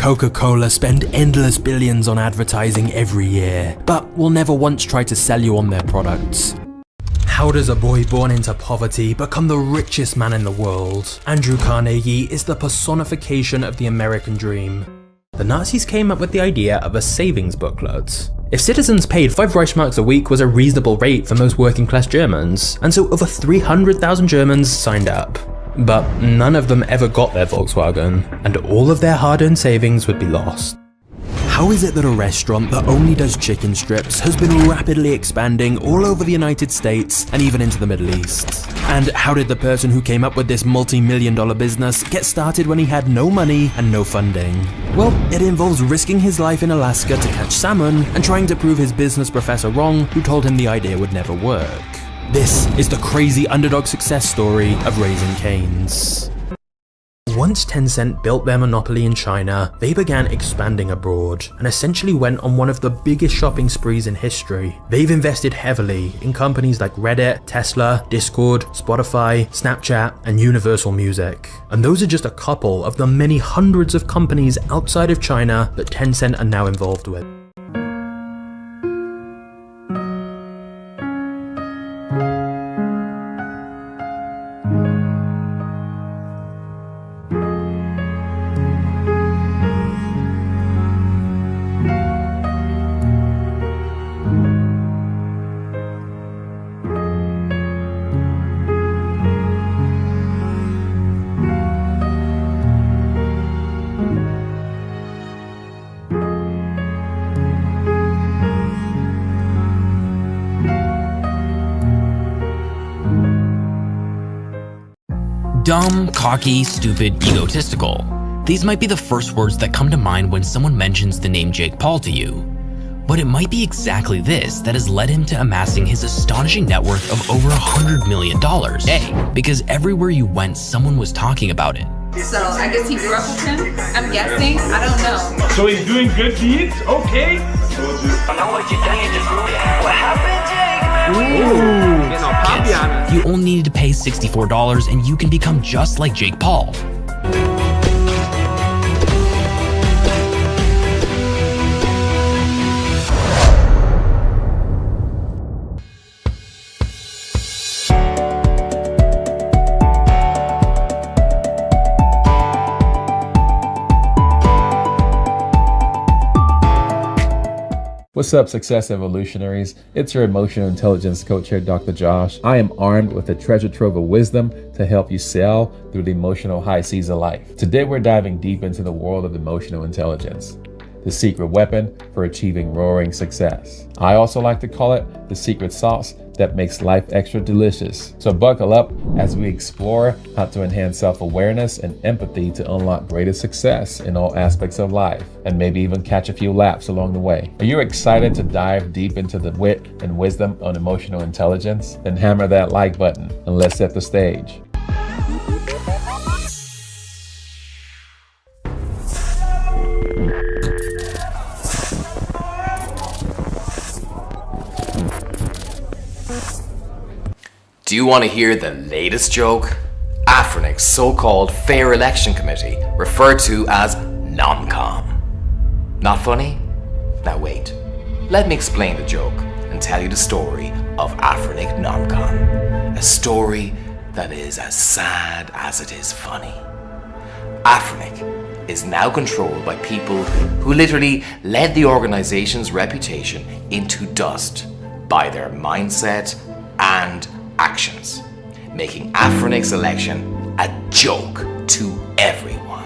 Coca-Cola spend endless billions on advertising every year, but will never once try to sell you on their products. How does a boy born into poverty become the richest man in the world? Andrew Carnegie is the personification of the American dream. The Nazis came up with the idea of a savings booklet. If citizens paid 5 Reichsmarks a week was a reasonable rate for most working class Germans, and so over 300,000 Germans signed up. But none of them ever got their Volkswagen, and all of their hard-earned savings would be lost. How is it that a restaurant that only does chicken strips has been rapidly expanding all over the United States and even into the Middle East? And how did the person who came up with this multi-million-dollar business get started when he had no money and no funding? Well, it involves risking his life in Alaska to catch salmon and trying to prove his business professor wrong, who told him the idea would never work. This is the crazy underdog success story of Raising Cane's. Once Tencent built their monopoly in China, they began expanding abroad and essentially went on one of the biggest shopping sprees in history. They've invested heavily in companies like Reddit, Tesla, Discord, Spotify, Snapchat, and Universal Music. And those are just a couple of the many hundreds of companies outside of China that Tencent are now involved with. Dumb, cocky, stupid, egotistical. These might be the first words that come to mind when someone mentions the name Jake Paul to you. But it might be exactly this that has led him to amassing his astonishing net worth of over $100 million. A, because everywhere you went, someone was talking about it. So I guess he grew up with him, I'm guessing, I don't know. So he's doing good deeds? Okay. What happened, Jake? Ooh, getting all poppy on us. You only need to pay $64 and you can become just like Jake Paul. What's up, Success Evolutionaries? It's your emotional intelligence coach here, Dr. Josh. I am armed with a treasure trove of wisdom to help you sail through the emotional high seas of life. Today, we're diving deep into the world of emotional intelligence, the secret weapon for achieving roaring success. I also like to call it the secret sauce that makes life extra delicious. So buckle up as we explore how to enhance self-awareness and empathy to unlock greater success in all aspects of life, and maybe even catch a few laps along the way. Are you excited to dive deep into the wit and wisdom on emotional intelligence? Then hammer that like button and let's set the stage. Do you want to hear the latest joke? Afrinic's so-called Fair Election Committee, referred to as non-com. Not funny? Now wait, let me explain the joke and tell you the story of Afrinic non-com. A story that is as sad as it is funny. Afrinic is now controlled by people who literally led the organization's reputation into dust by their mindset and actions, making Afrinic's election a joke to everyone.